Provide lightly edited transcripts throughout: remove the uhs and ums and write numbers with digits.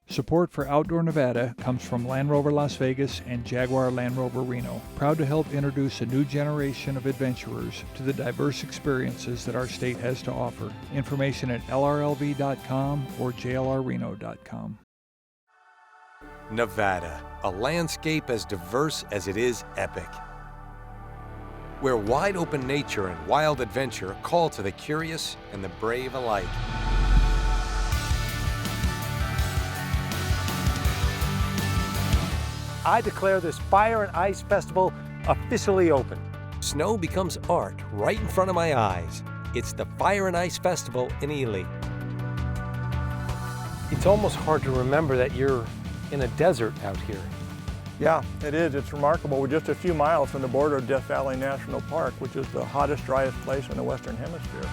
Support for Outdoor Nevada comes from Land Rover Las Vegas and Jaguar Land Rover Reno, proud to help introduce a new generation of adventurers to the diverse experiences that our state has to offer. Information at lrlv.com or jlrreno.com. Nevada, a landscape as diverse as it is epic, where wide open nature and wild adventure call to the curious and the brave alike. I declare this Fire and Ice Festival officially open. Snow becomes art right in front of my eyes. It's the Fire and Ice Festival in Ely. It's almost hard to remember that you're in a desert out here. Yeah, it is. It's remarkable. We're just a few miles from the border of Death Valley National Park, which is the hottest, driest place in the Western Hemisphere.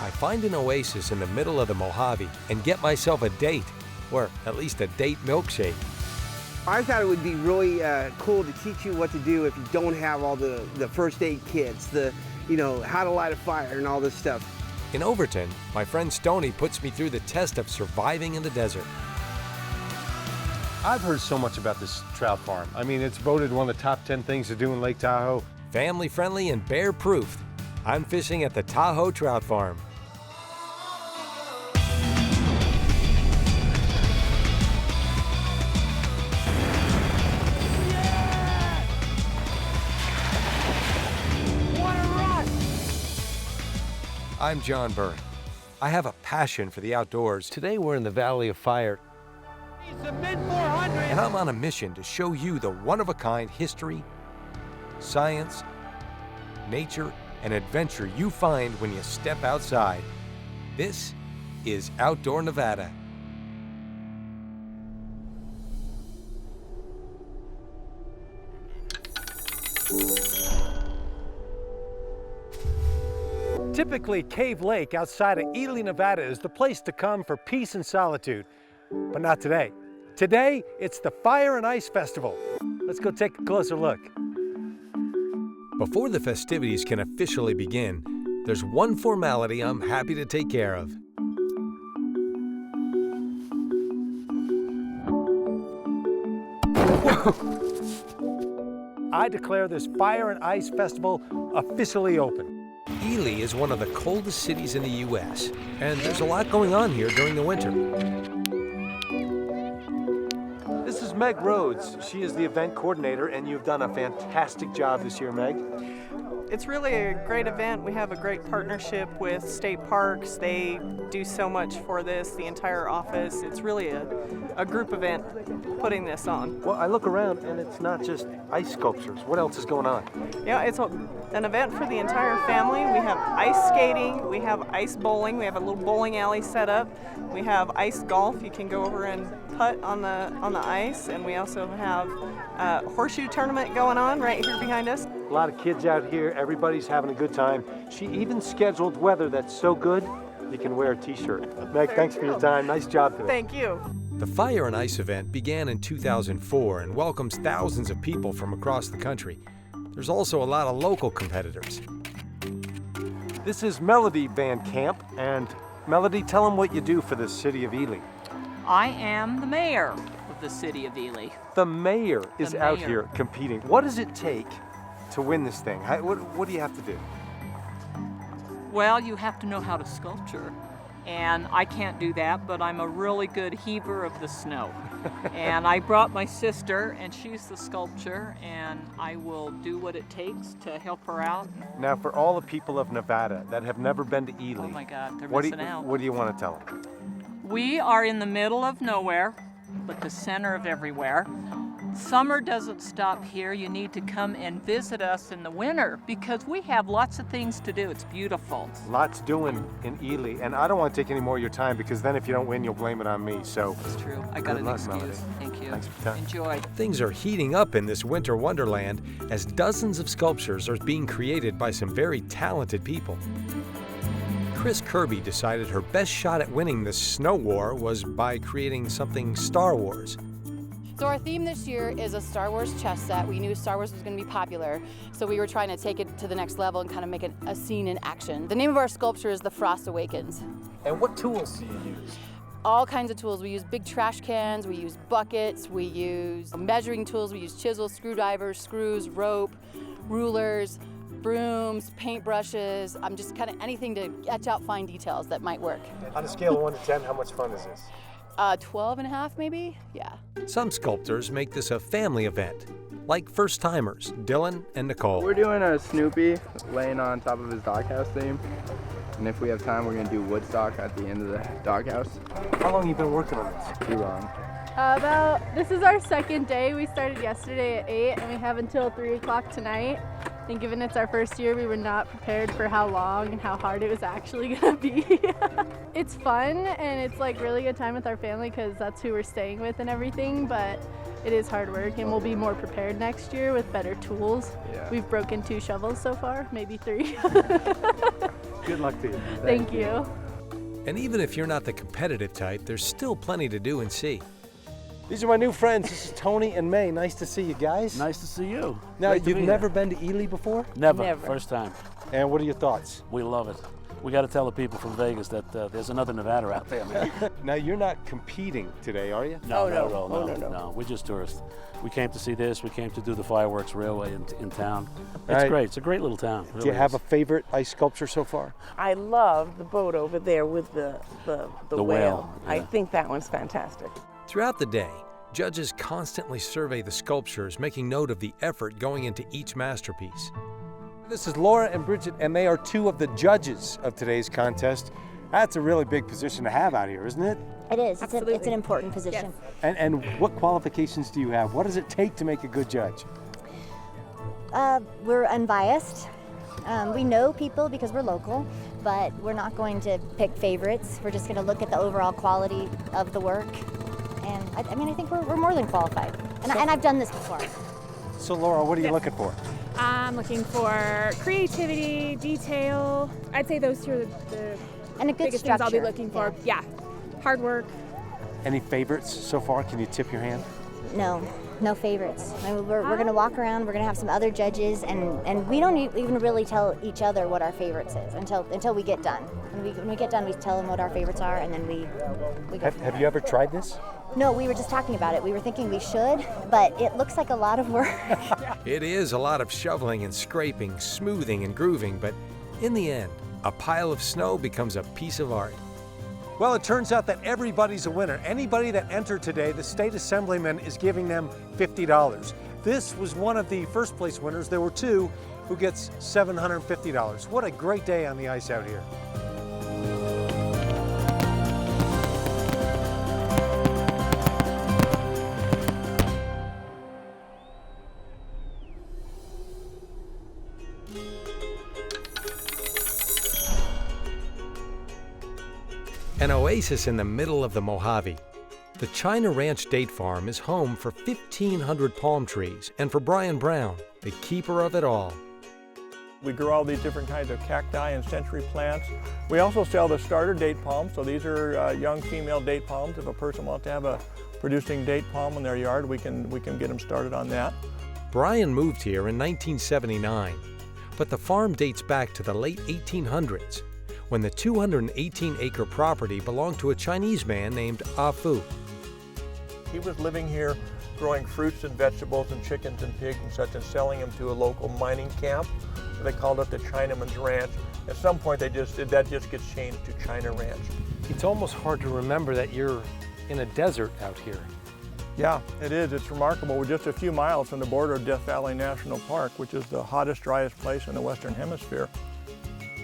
I find an oasis in the middle of the Mojave and get myself a date, or at least a date milkshake. I thought it would be really cool to teach you what to do if you don't have all the first aid kits, how to light a fire and all this stuff. In Overton, my friend Stoney puts me through the test of surviving in the desert. I've heard so much about this trout farm. I mean, it's voted one of the top 10 things to do in Lake Tahoe. Family friendly and bear proof. I'm fishing at the Tahoe Trout Farm. I'm John Byrne. I have a passion for the outdoors. Today we're in the Valley of Fire. And I'm on a mission to show you the one-of-a-kind history, science, nature, and adventure you find when you step outside. This is Outdoor Nevada. Typically, Cave Lake outside of Ely, Nevada is the place to come for peace and solitude, but not today. Today, it's the Fire and Ice Festival. Let's go take a closer look. Before the festivities can officially begin, there's one formality I'm happy to take care of. I declare this Fire and Ice Festival officially open. Ely is one of the coldest cities in the U.S., and there's a lot going on here during the winter. This is Meg Rhodes. She is the event coordinator, and you've done a fantastic job this year, Meg. It's really a great event. We have a great partnership with state parks. They do so much for this, the entire office. It's really a group event putting this on. Well, I look around and it's not just ice sculptures. What else is going on? Yeah, it's an event for the entire family. We have ice skating, we have ice bowling, we have a little bowling alley set up. We have ice golf. You can go over and putt on the ice, and we also have a horseshoe tournament going on right here behind us. A lot of kids out here, everybody's having a good time. She even scheduled weather that's so good, you can wear a t-shirt. Meg, thanks for your time. Nice job today. Thank you. The Fire and Ice event began in 2004 and welcomes thousands of people from across the country. There's also a lot of local competitors. This is Melody Van Camp, and Melody, tell them what you do for the city of Ely. I am the mayor of the city of Ely. The mayor is The out mayor. here competing. What does it take to win this thing? What do you have to do? Well, you have to know how to sculpture. And I can't do that, but I'm a really good heaver of the snow. And I brought my sister, and she's the sculptor, and I will do what it takes to help her out. Now, for all the people of Nevada that have never been to Ely, Oh my God, they're what missing out. do you want to tell them? We are in the middle of nowhere, but the center of everywhere. Summer doesn't stop here. You need to come and visit us in the winter because we have lots of things to do. It's beautiful. Lots doing in Ely, and I don't want to take any more of your time because then if you don't win, you'll blame it on me. So It's true. I got Good an luck, excuse. Melody. Thank you. Thanks for your time. Enjoy. Things are heating up in this winter wonderland as dozens of sculptures are being created by some very talented people. Chris Kirby decided her best shot at winning the snow war was by creating something Star Wars. So our theme this year is a Star Wars chess set. We knew Star Wars was going to be popular, so we were trying to take it to the next level and kind of make it a scene in action. The name of our sculpture is The Frost Awakens. And what tools do you use? all kinds of tools. We use big trash cans, we use buckets, we use measuring tools, we use chisels, screwdrivers, screws, rope, rulers, brooms, paintbrushes. Just kind of anything to etch out fine details that might work. On a scale of 1 to 10, how much fun is this? 12 and a half maybe, yeah. Some sculptors make this a family event, like first-timers Dylan and Nicole. We're doing a Snoopy laying on top of his doghouse theme. And if we have time, we're going to do Woodstock at the end of the doghouse. How long have you been working on this? Too long. This is our second day. We started yesterday at 8 and we have until 3 o'clock tonight. And given it's our first year, we were not prepared for how long and how hard it was actually gonna be. It's fun and it's like really good time with our family because that's who we're staying with and everything, but it is hard work and we'll be more prepared next year with better tools. Yeah. We've broken 2 shovels so far, maybe 3. Good luck to you. Thank you. And even if you're not the competitive type, there's still plenty to do and see. These are my new friends. This is Tony and May. Nice to see you guys. Nice to see you. Now, Great to you've be never here. been to Ely before? Never. First time. And what are your thoughts? We love it. We got to tell the people from Vegas that there's another Nevada out there, man. Now, you're not competing today, are you? No, not at all. No. We're just tourists. We came to see this. We came to do the fireworks railway in town. It's great. It's a great little town. Do you have a favorite ice sculpture so far? I love the boat over there with the whale. Yeah. I think that one's fantastic. Throughout the day, judges constantly survey the sculptures, making note of the effort going into each masterpiece. This is Laura and Bridget, and they are 2 of the judges of today's contest. That's a really big position to have out here, isn't it? It is. It's an important position. Yes. And what qualifications do you have? What does it take to make a good judge? We're unbiased. We know people because we're local, but we're not going to pick favorites. We're just going to look at the overall quality of the work. And I think we're more than qualified. And I've done this before. So Laura, what are you looking for? I'm looking for creativity, detail. I'd say those 2 are the and a good biggest structure. things I'll be looking for. Yeah, hard work. Any favorites so far? Can you tip your hand? No favorites. We're going to walk around. We're going to have some other judges, and we don't even really tell each other what our favorites is until we get done. When we get done, we tell them what our favorites are, and then we go. Have you ever tried this? No, we were just talking about it. We were thinking we should, but it looks like a lot of work. It is a lot of shoveling and scraping, smoothing and grooving, but in the end, a pile of snow becomes a piece of art. Well, it turns out that everybody's a winner. Anybody that entered today, the state assemblyman is giving them $50. This was one of the first place winners. There were 2 who gets $750. What a great day on the ice out here. An oasis in the middle of the Mojave. The China Ranch Date Farm is home for 1,500 palm trees, and for Brian Brown, the keeper of it all. We grow all these different kinds of cacti and century plants. We also sell the starter date palms, so these are young female date palms. If a person wants to have a producing date palm in their yard, we can get them started on that. Brian moved here in 1979, but the farm dates back to the late 1800s, when the 218-acre property belonged to a Chinese man named Ah Fu. He was living here growing fruits and vegetables and chickens and pigs and such and selling them to a local mining camp. So they called it the Chinaman's Ranch. At some point that just gets changed to China Ranch. It's almost hard to remember that you're in a desert out here. Yeah, it is. It's remarkable. We're just a few miles from the border of Death Valley National Park, which is the hottest, driest place in the Western Hemisphere.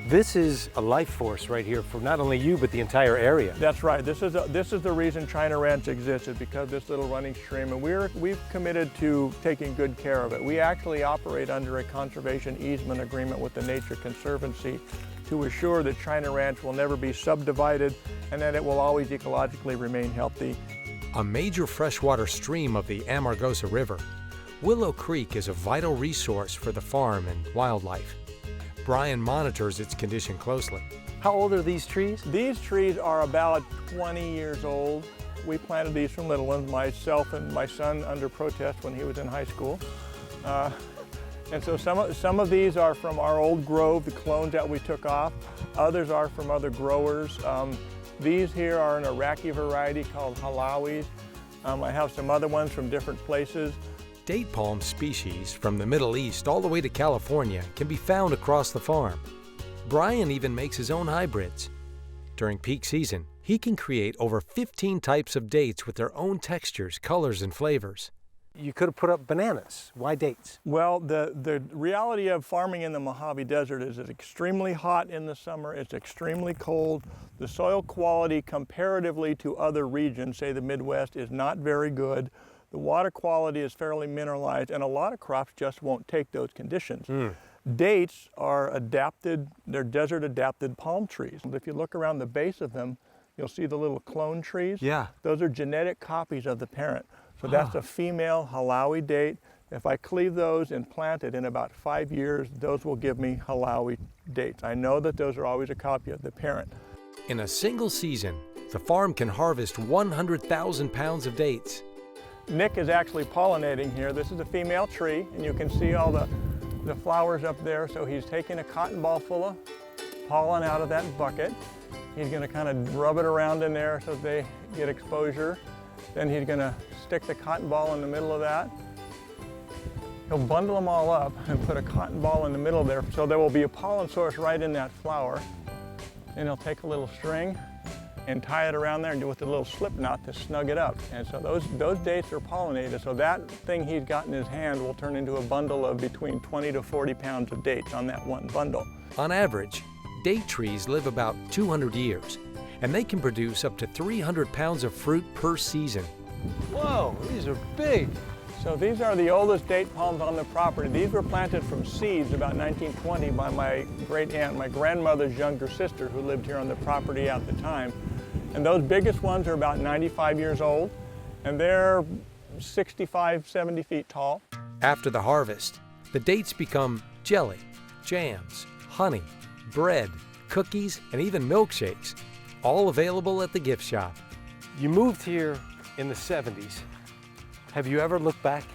This is a life force right here for not only you, but the entire area. That's right. This is the reason China Ranch exists, is because of this little running stream, and we've committed to taking good care of it. We actually operate under a conservation easement agreement with the Nature Conservancy to assure that China Ranch will never be subdivided and that it will always ecologically remain healthy. A major freshwater stream of the Amargosa River, Willow Creek is a vital resource for the farm and wildlife. Brian monitors its condition closely. How old are these trees? These trees are about 20 years old. We planted these from little ones, myself and my son, under protest when he was in high school. And so some of these are from our old grove, the clones that we took off. Others are from other growers. These here are an Iraqi variety called Halawis. I have some other ones from different places. Date palm species from the Middle East all the way to California can be found across the farm. Brian even makes his own hybrids. During peak season, he can create over 15 types of dates with their own textures, colors, and flavors. You could have put up bananas. Why dates? Well, the reality of farming in the Mojave Desert is it's extremely hot in the summer, it's extremely cold. The soil quality comparatively to other regions, say the Midwest, is not very good. The water quality is fairly mineralized, and a lot of crops just won't take those conditions. Dates are adapted, they're desert adapted palm trees. If you look around the base of them, you'll see the little clone trees. Yeah. Those are genetic copies of the parent. So that's a female Halawi date. If I cleave those and plant it in about 5 years, those will give me Halawi dates. I know that those are always a copy of the parent. In a single season, the farm can harvest 100,000 pounds of dates. Nick is actually pollinating here. This is a female tree, and you can see all the flowers up there. So he's taking a cotton ball full of pollen out of that bucket. He's going to kind of rub it around in there so they get exposure. Then he's going to stick the cotton ball in the middle of that. He'll bundle them all up and put a cotton ball in the middle there, so there will be a pollen source right in that flower. Then he'll take a little string and tie it around there and do with a little slip knot to snug it up. And so those dates are pollinated, so that thing he's got in his hand will turn into a bundle of between 20 to 40 pounds of dates on that one bundle. On average, date trees live about 200 years, and they can produce up to 300 pounds of fruit per season. Whoa, these are big. So these are the oldest date palms on the property. These were planted from seeds about 1920 by my great aunt, my grandmother's younger sister, who lived here on the property at the time. And those biggest ones are about 95 years old, and they're 65, 70 feet tall. After the harvest, the dates become jelly, jams, honey, bread, cookies, and even milkshakes, all available at the gift shop. You moved here in the 70s. Have you ever looked back?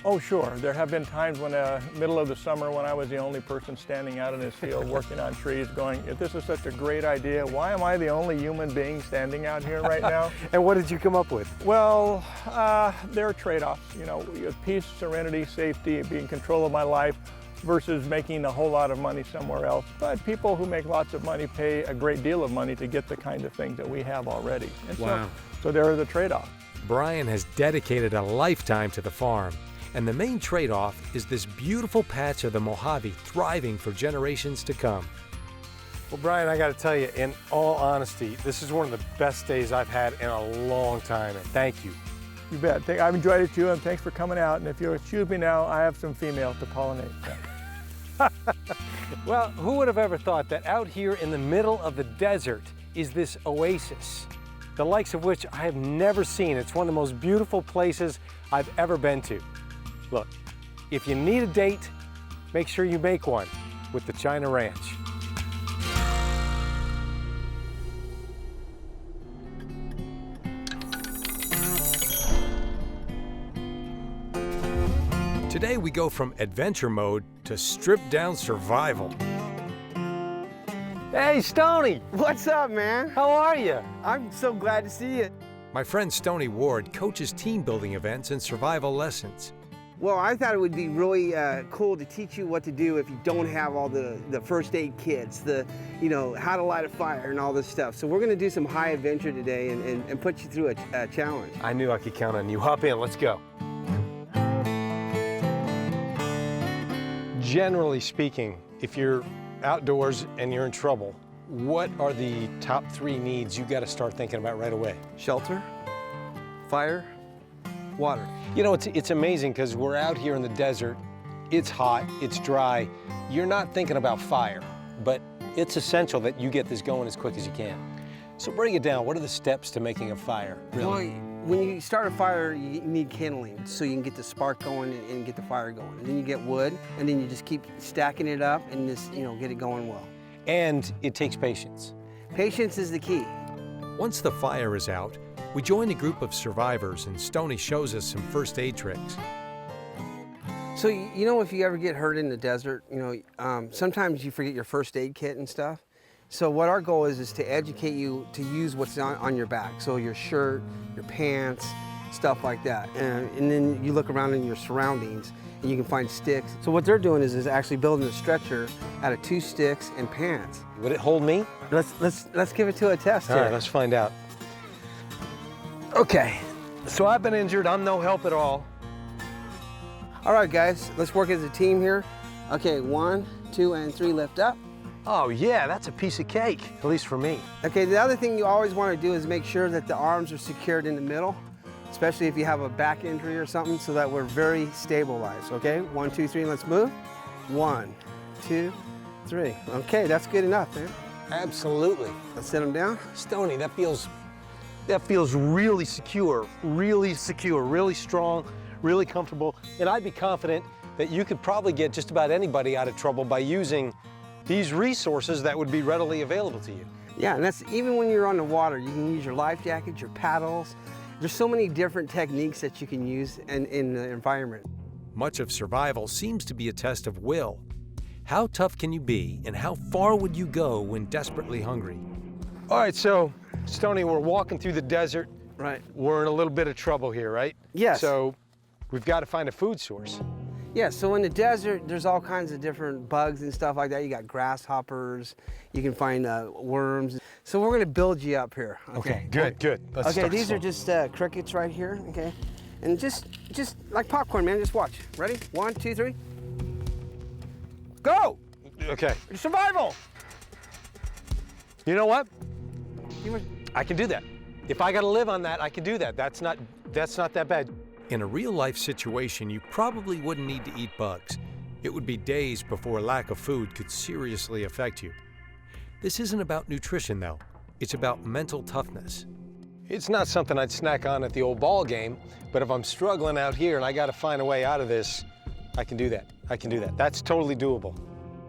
Oh, sure. There have been times when, middle of the summer, when I was the only person standing out in this field working on trees going, if this is such a great idea, why am I the only human being standing out here right now? And what did you come up with? Well, there are trade-offs. You know, peace, serenity, safety, being in control of my life versus making a whole lot of money somewhere else. But people who make lots of money pay a great deal of money to get the kind of things that we have already. And wow. So there is a trade-off. Brian has dedicated a lifetime to the farm, and the main trade-off is this beautiful patch of the Mojave thriving for generations to come. Well, Brian, I got to tell you, in all honesty, this is one of the best days I've had in a long time, and thank you. You bet. I've enjoyed it too, and thanks for coming out. And if you'll excuse me now, I have some females to pollinate. Well, who would have ever thought that out here in the middle of the desert is this oasis, the likes of which I have never seen. It's one of the most beautiful places I've ever been to. Look, if you need a date, make sure you make one with the China Ranch. Today we go from adventure mode to stripped down survival. Hey, Stoney! What's up, man? How are you? I'm so glad to see you. My friend Stoney Ward coaches team building events and survival lessons. Well, I thought it would be really cool to teach you what to do if you don't have all the first aid kits, how to light a fire and all this stuff. So we're going to do some high adventure today and put you through a challenge. I knew I could count on you. Hop in, let's go. Generally speaking, if you're outdoors and you're in trouble, what are the top 3 needs you got to start thinking about right away? Shelter, fire, water. You know, it's amazing because we're out here in the desert. It's hot, it's dry. You're not thinking about fire, but it's essential that you get this going as quick as you can. So break it down. What are the steps to making a fire, really? Well, when you start a fire, you need kindling so you can get the spark going and get the fire going. And then you get wood, and then you just keep stacking it up and just, get it going well. And it takes patience. Patience is the key. Once the fire is out, we join a group of survivors and Stoney shows us some first aid tricks. So, if you ever get hurt in the desert, sometimes you forget your first aid kit and stuff. So what our goal is to educate you to use what's on your back. So your shirt, your pants, stuff like that. And then you look around in your surroundings and you can find sticks. So what they're doing is actually building a stretcher out of 2 sticks and pants. Would it hold me? Let's give it to a test All here. right, let's find out. Okay, so I've been injured. I'm no help at all. All right, guys, let's work as a team here. Okay, 1, 2, and 3, lift up. Oh yeah, that's a piece of cake, at least for me. Okay, the other thing you always want to do is make sure that the arms are secured in the middle, especially if you have a back injury or something, so that we're very stabilized, okay? 1, 2, 3, let's move. 1, 2, 3. Okay, that's good enough, man. Absolutely. Let's sit them down. Stoney, that feels really secure, really strong, really comfortable. And I'd be confident that you could probably get just about anybody out of trouble by using these resources that would be readily available to you. Yeah, and that's even when you're on the water. You can use your life jacket, your paddles. There's so many different techniques that you can use in the environment. Much of survival seems to be a test of will. How tough can you be, and how far would you go when desperately hungry? All right, so, Stoney, we're walking through the desert. Right. We're in a little bit of trouble here, right? Yes. So, we've got to find a food source. Yeah, so in the desert, there's all kinds of different bugs and stuff like that. You got grasshoppers, you can find worms. So we're gonna build you up here. Okay, good. Let's okay, start these slow. are just crickets right here, okay? And just like popcorn, man, just watch. Ready? 1, 2, 3. Go! Okay. Survival! You know what? I can do that. If I gotta live on that, I can do that. That's not that bad. In a real-life situation, you probably wouldn't need to eat bugs. It would be days before lack of food could seriously affect you. This isn't about nutrition, though. It's about mental toughness. It's not something I'd snack on at the old ball game, but if I'm struggling out here and I gotta find a way out of this, I can do that. That's totally doable.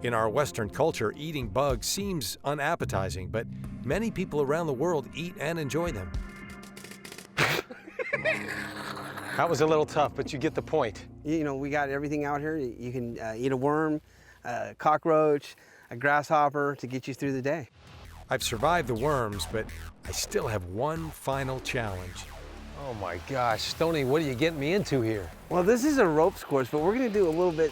In our Western culture, eating bugs seems unappetizing, but many people around the world eat and enjoy them. That was a little tough, but you get the point. You know, we got everything out here. You can eat a worm, a cockroach, a grasshopper to get you through the day. I've survived the worms, but I still have one final challenge. Oh my gosh, Stoney, what are you getting me into here? Well, this is a ropes course, but we're gonna do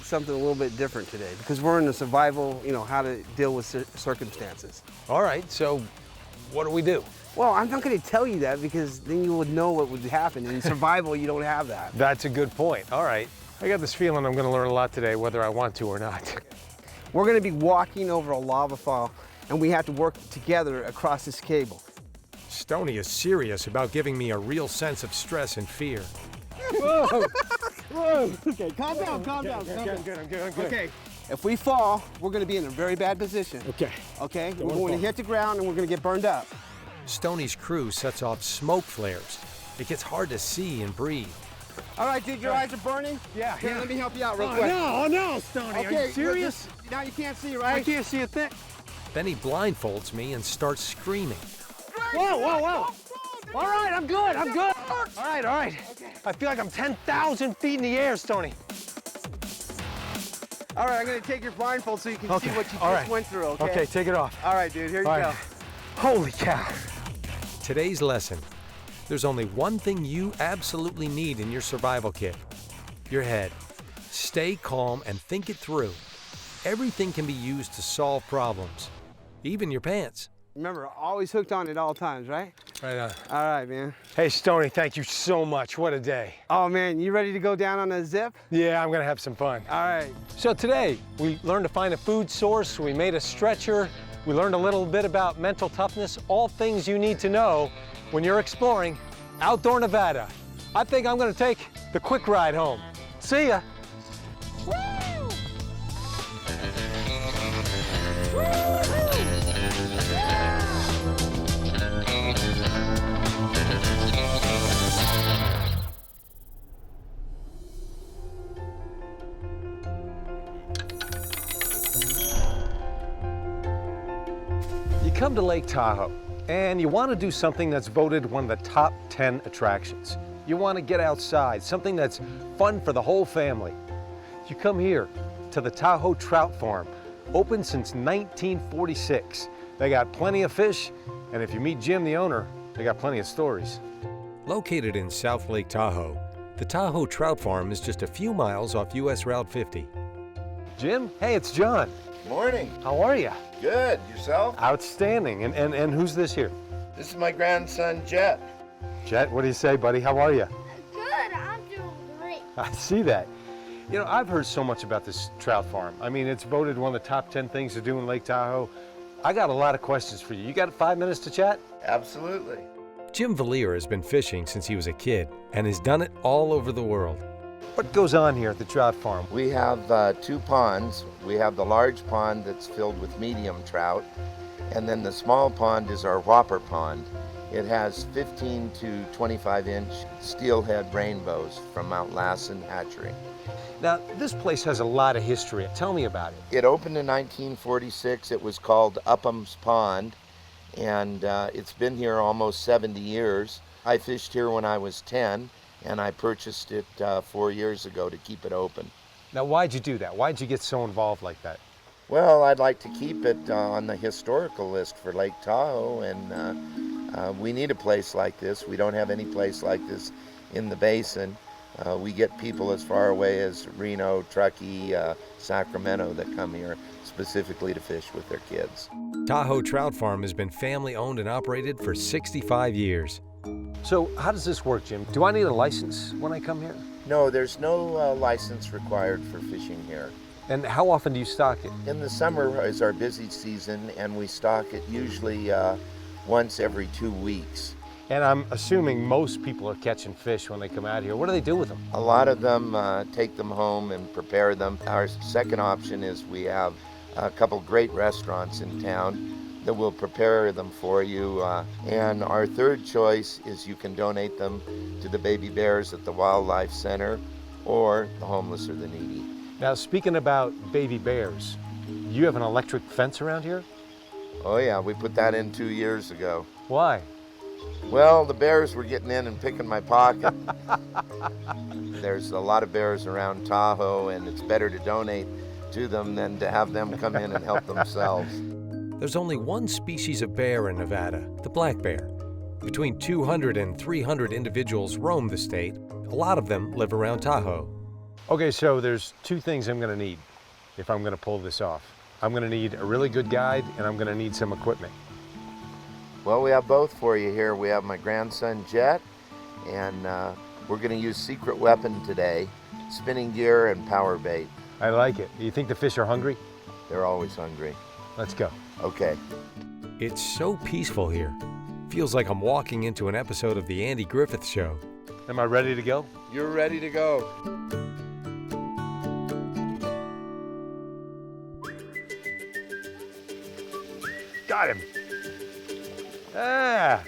something a little bit different today because we're in the survival, you know, how to deal with circumstances. All right, so what do we do? Well, I'm not gonna tell you that because then you would know what would happen. In survival, you don't have that. That's a good point. All right. I got this feeling I'm gonna learn a lot today, whether I want to or not. We're gonna be walking over a lava fall, and we have to work together across this cable. Stoney is serious about giving me a real sense of stress and fear. Whoa! Whoa! Okay, calm down. I'm good. Okay, if we fall, we're gonna be in a very bad position. Okay. Okay, we're going to hit the ground and we're gonna get burned up. Stoney's crew sets off smoke flares. It gets hard to see and breathe. All right, dude, your eyes are burning? Yeah. Here, let me help you out real quick. No, Stoney, Okay, are you serious? Now you can't see, right? I can't see a thing. Then he blindfolds me and starts screaming. Whoa. All right, I'm good. All right. Okay. I feel like I'm 10,000 feet in the air, Stoney. All right, I'm gonna take your blindfold so you can see what you just went through, okay? Okay, take it off. All right, dude, here you go. Holy cow. Today's lesson: there's only one thing you absolutely need in your survival kit: your head. Stay calm and think it through. Everything can be used to solve problems, even your pants. Remember, always hooked on at all times, right? Right on. All right, man. Hey, Stoney, thank you so much. What a day. Oh, man, you ready to go down on a zip? Yeah, I'm gonna have some fun. All right. So today, we learned to find a food source, we made a stretcher, we learned a little bit about mental toughness, all things you need to know when you're exploring outdoor Nevada. I think I'm gonna take the quick ride home. See ya. You come to Lake Tahoe and you want to do something that's voted one of the top 10 attractions. You want to get outside, something that's fun for the whole family. You come here to the Tahoe Trout Farm, open since 1946. They got plenty of fish, and if you meet Jim, the owner, they got plenty of stories. Located in South Lake Tahoe, the Tahoe Trout Farm is just a few miles off US Route 50. Jim, hey, it's John. Morning. How are you? Good. Yourself? Outstanding. And who's this here? This is my grandson, Jet. Jet, what do you say, buddy? How are you? Good. I'm doing great. I see that. You know, I've heard so much about this trout farm. I mean, it's voted one of the top 10 things to do in Lake Tahoe. I got a lot of questions for you. You got 5 minutes to chat? Absolutely. Jim Valier has been fishing since he was a kid and has done it all over the world. What goes on here at the trout farm? We have 2 ponds. We have the large pond that's filled with medium trout, and then the small pond is our whopper pond. It has 15 to 25-inch steelhead rainbows from Mount Lassen Hatchery. Now, this place has a lot of history. Tell me about it. It opened in 1946. It was called Upham's Pond, and it's been here almost 70 years. I fished here when I was 10, and I purchased it 4 years ago to keep it open. Now, why'd you do that? Why'd you get so involved like that? Well, I'd like to keep it on the historical list for Lake Tahoe, and we need a place like this. We don't have any place like this in the basin. We get people as far away as Reno, Truckee, Sacramento that come here specifically to fish with their kids. Tahoe Trout Farm has been family owned and operated for 65 years. So how does this work, Jim? Do I need a license when I come here? No, there's no license required for fishing here. And how often do you stock it? In the summer is our busy season, and we stock it usually once every 2 weeks. And I'm assuming most people are catching fish when they come out here. What do they do with them? A lot of them take them home and prepare them. Our second option is we have a couple great restaurants in town that will prepare them for you. And our third choice is you can donate them to the baby bears at the Wildlife Center or the homeless or the needy. Now, speaking about baby bears, you have an electric fence around here? Oh yeah, we put that in 2 years ago. Why? Well, the bears were getting in and picking my pocket. There's a lot of bears around Tahoe, and it's better to donate to them than to have them come in and help themselves. There's only one species of bear in Nevada, the black bear. Between 200 and 300 individuals roam the state. A lot of them live around Tahoe. Okay, so there's 2 things I'm gonna need if I'm gonna pull this off. I'm gonna need a really good guide, and I'm gonna need some equipment. Well, we have both for you here. We have my grandson, Jet, and we're gonna use secret weapon today, spinning gear and power bait. I like it. Do you think the fish are hungry? They're always hungry. Let's go. Okay. It's so peaceful here. Feels like I'm walking into an episode of The Andy Griffith Show. Am I ready to go? You're ready to go. Got him. Ah.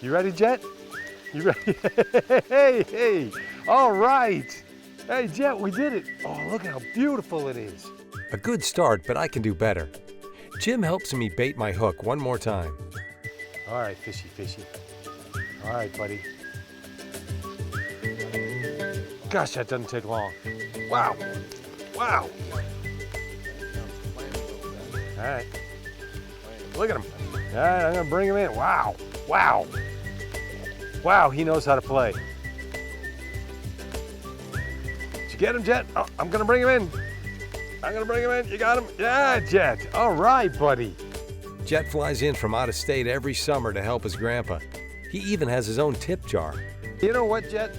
You ready, Jet? You ready? Hey. All right. Hey, Jet, we did it. Oh, look at how beautiful it is. A good start, but I can do better. Jim helps me bait my hook one more time. All right, fishy. All right, buddy. Gosh, that doesn't take long. Wow. All right. Look at him. All right, I'm gonna bring him in. Wow. Wow, he knows how to play. Did you get him, Jet? Oh, I'm gonna bring him in. You got him? Yeah, Jet. All right, buddy. Jet flies in from out of state every summer to help his grandpa. He even has his own tip jar. You know what, Jet?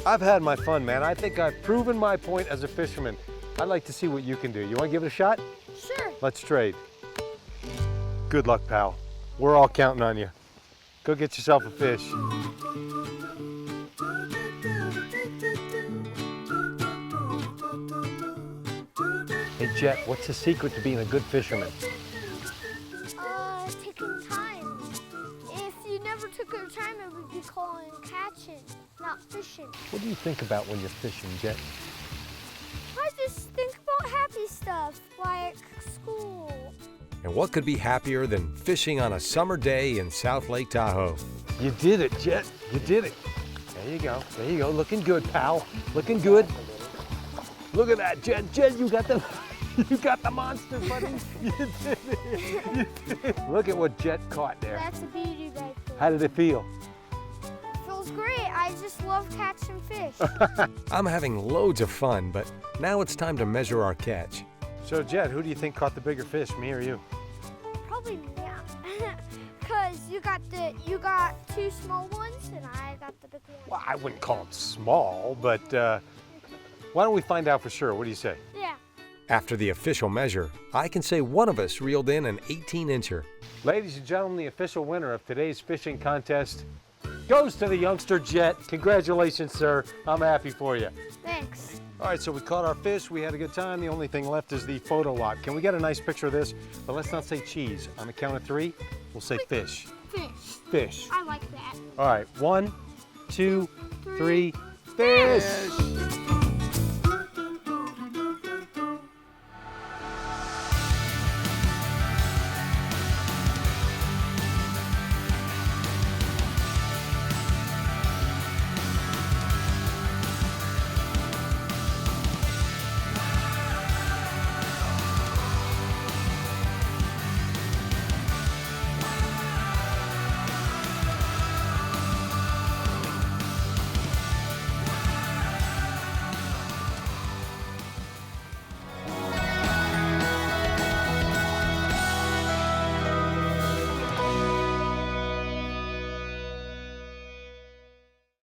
I've had my fun, man. I think I've proven my point as a fisherman. I'd like to see what you can do. You want to give it a shot? Sure. Let's trade. Good luck, pal. We're all counting on you. Go get yourself a fish. Hey, Jet, what's the secret to being a good fisherman? Taking time. If you never took your time, it would be called catching, not fishing. What do you think about when you're fishing, Jet? I just think about happy stuff, like school. And what could be happier than fishing on a summer day in South Lake Tahoe? You did it, Jet. You did it. There you go. Looking good, pal. Looking good. Look at that, Jet. You got the... You got the monster, buddy. You did it. You did it. Look at what Jet caught there. That's a beauty right there. How did it feel? Feels great. I just love catching fish. I'm having loads of fun, but now it's time to measure our catch. So Jet, who do you think caught the bigger fish, me or you? Probably me. Cause you got two small ones and I got the big one. Well, I wouldn't call them small, but why don't we find out for sure? What do you say? Yeah. After the official measure, I can say one of us reeled in an 18-incher. Ladies and gentlemen, the official winner of today's fishing contest goes to the youngster Jet. Congratulations, sir. I'm happy for you. Thanks. All right, so we caught our fish. We had a good time. The only thing left is the photo op. Can we get a nice picture of this? But let's not say cheese. On the count of 3, we'll say fish. Fish. Fish. I like that. All right, 1, 2, 3, fish.